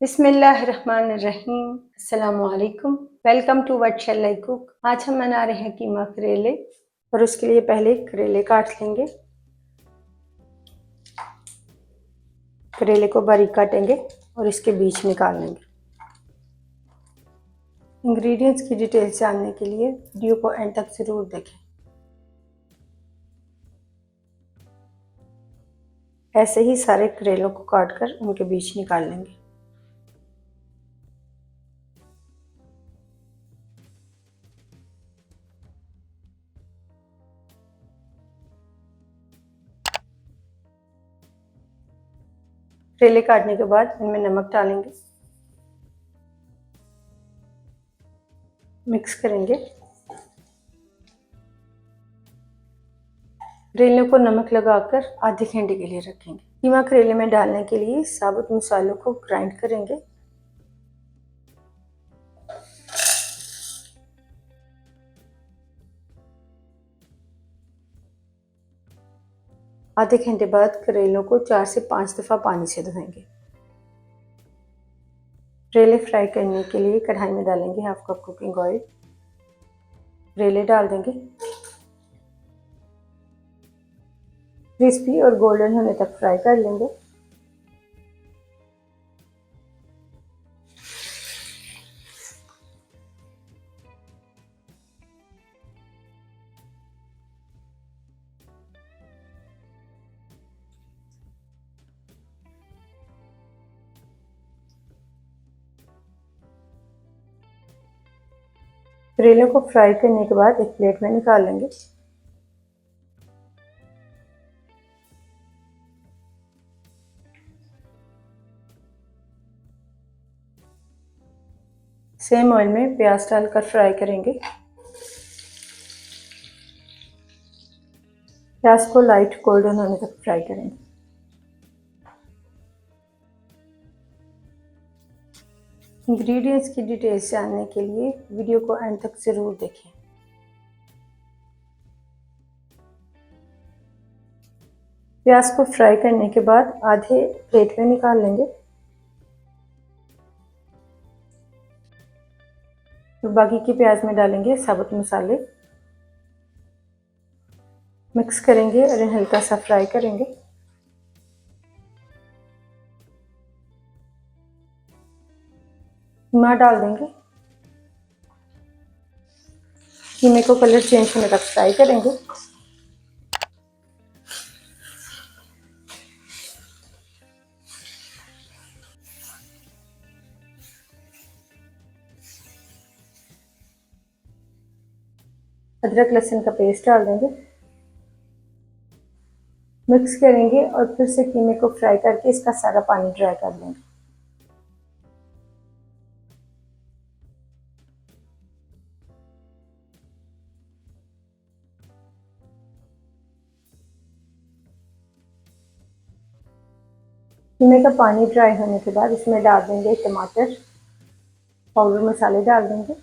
बिस्मिल्लाहिर्रहमानिर्रहीम। अस्सलामुअलैकुम। Welcome to what shall I cook. आज हम बना रहे हैं कीमा करेले और उसके लिए पहले करेले काट लेंगे। करेले को बारीक काटेंगे और इसके बीज निकाल लेंगे। इंग्रेडिएंट्स की डिटेल्स जानने के लिए वीडियो को एंड तक ज़रूर देखें। ऐसे ही सारे करेलों को काटकर उनके बीज निकाल लेंगे। करेले काटने के बाद इनमें नमक डालेंगे, मिक्स करेंगे। करेले को नमक लगाकर आधे घंटे के लिए रखेंगे। कीमा करेले में डालने के लिए साबुत मसालों को ग्राइंड करेंगे। आधे घंटे बाद करेलों को 4 से 5 दफ़ा पानी से धोएंगे। करेले फ्राई करने के लिए कढ़ाई में डालेंगे हाफ कप कुकिंग ऑयल। करेले डाल देंगे, क्रिस्पी और गोल्डन होने तक फ्राई कर लेंगे। करेलों को फ्राई करने के बाद एक प्लेट में निकाल लेंगे। सेम ऑयल में प्याज डालकर फ्राई करेंगे। प्याज को लाइट गोल्डन होने तक फ्राई करेंगे। इंग्रेडिएंट्स की डिटेल्स जानने के लिए वीडियो को एंड तक ज़रूर देखें। प्याज को फ्राई करने के बाद आधे प्लेट में निकाल लेंगे और बाकी के प्याज में डालेंगे साबुत मसाले, मिक्स करेंगे और हल्का सा फ्राई करेंगे। कीमा डाल देंगे, कीमे को कलर चेंज होने तक फ्राई करेंगे। अदरक लहसुन का पेस्ट डाल देंगे, मिक्स करेंगे और फिर से कीमे को फ्राई करके इसका सारा पानी ड्राई कर लेंगे। कीमे का पानी ड्राई होने के बाद इसमें डाल देंगे टमाटर, पाउडर मसाले डाल देंगे,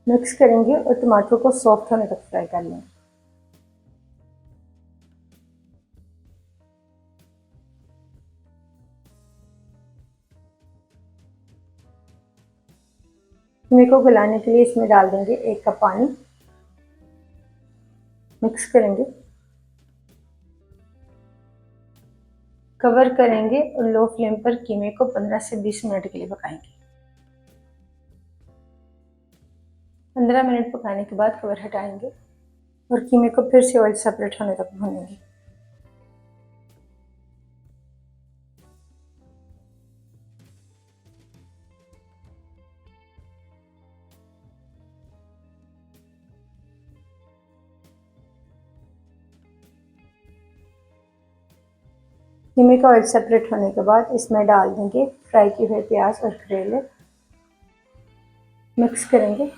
मिक्स करेंगे और टमाटर को सॉफ्ट होने तक फ्राई कर लेंगे। कीमे को गलाने के लिए इसमें डाल देंगे 1 कप पानी, मिक्स करेंगे, कवर करेंगे और लो फ्लेम पर कीमे को 15 से 20 मिनट के लिए पकाएंगे। 15 मिनट पकाने के बाद कवर हटाएंगे और कीमे को फिर से ऑयल सेपरेट होने तक भूनेंगे। कीमे का ऑयल सेपरेट होने के बाद इसमें डाल देंगे फ्राई किए हुए प्याज और करेले, मिक्स करेंगे।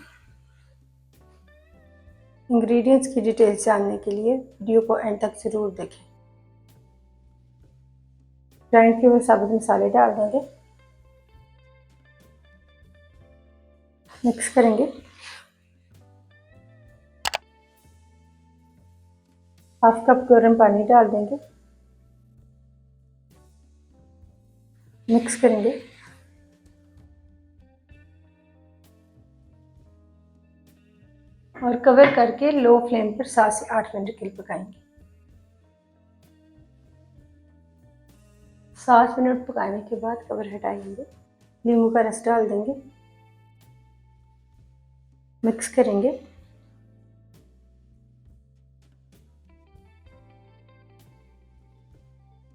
इंग्रेडिएंट्स की डिटेल्स जानने के लिए वीडियो को एंड तक ज़रूर देखें। ग्राइंड किए हुए साबुत मसाले डाल देंगे, मिक्स करेंगे। हाफ कप गर्म पानी डाल देंगे, मिक्स करेंगे। और कवर करके लो फ्लेम पर 7 से 8 मिनट के लिए पकाएंगे। 7 मिनट पकाने के बाद कवर हटाएंगे, नींबू का रस डाल देंगे, मिक्स करेंगे।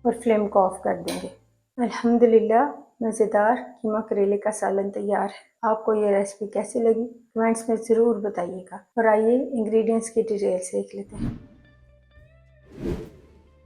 और फ्लेम को ऑफ कर देंगे। अल्हम्दुलिल्लाह मज़ेदार कीमा करेले का सालन तैयार है। आपको ये रेसिपी कैसी लगी कमेंट्स में ज़रूर बताइएगा। और आइए इंग्रेडिएंट्स की डिटेल से देख लेते हैं।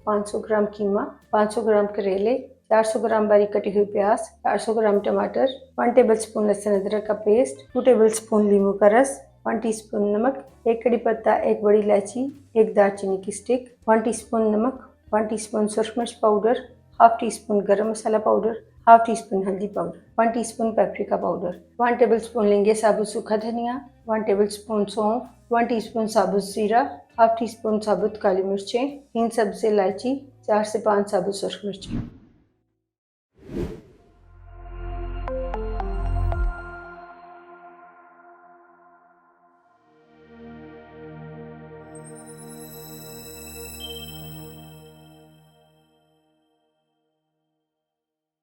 500 ग्राम कीमा, 500 ग्राम करेले, 400 ग्राम बारीक कटी हुई प्याज, 400 ग्राम टमाटर, 1 टेबलस्पून लहसुन अदरक का पेस्ट, 2 टेबलस्पून नींबू का रस, 1 टीस्पून नमक, 1 कड़ी पत्ता, 1 बड़ी इलायची, 1 दालचीनी की स्टिक, 1 टीस्पून नमक, 1 टीस्पून सुरख मिर्च पाउडर, हाफ टीस्पून गरम मसाला पाउडर, हाफ टीस्पून हल्दी powder, 1 teaspoon paprika powder, 1 tablespoon लेंगे साबुत सूखा धनिया, 1 टेबलस्पून सौंफ, 1 टीस्पून साबुत जीरा, हाफ टीस्पून साबुत काली मिर्चें, 3 सब्ज़ इलायची, 4 से 5 साबुत सुरख मिर्चें।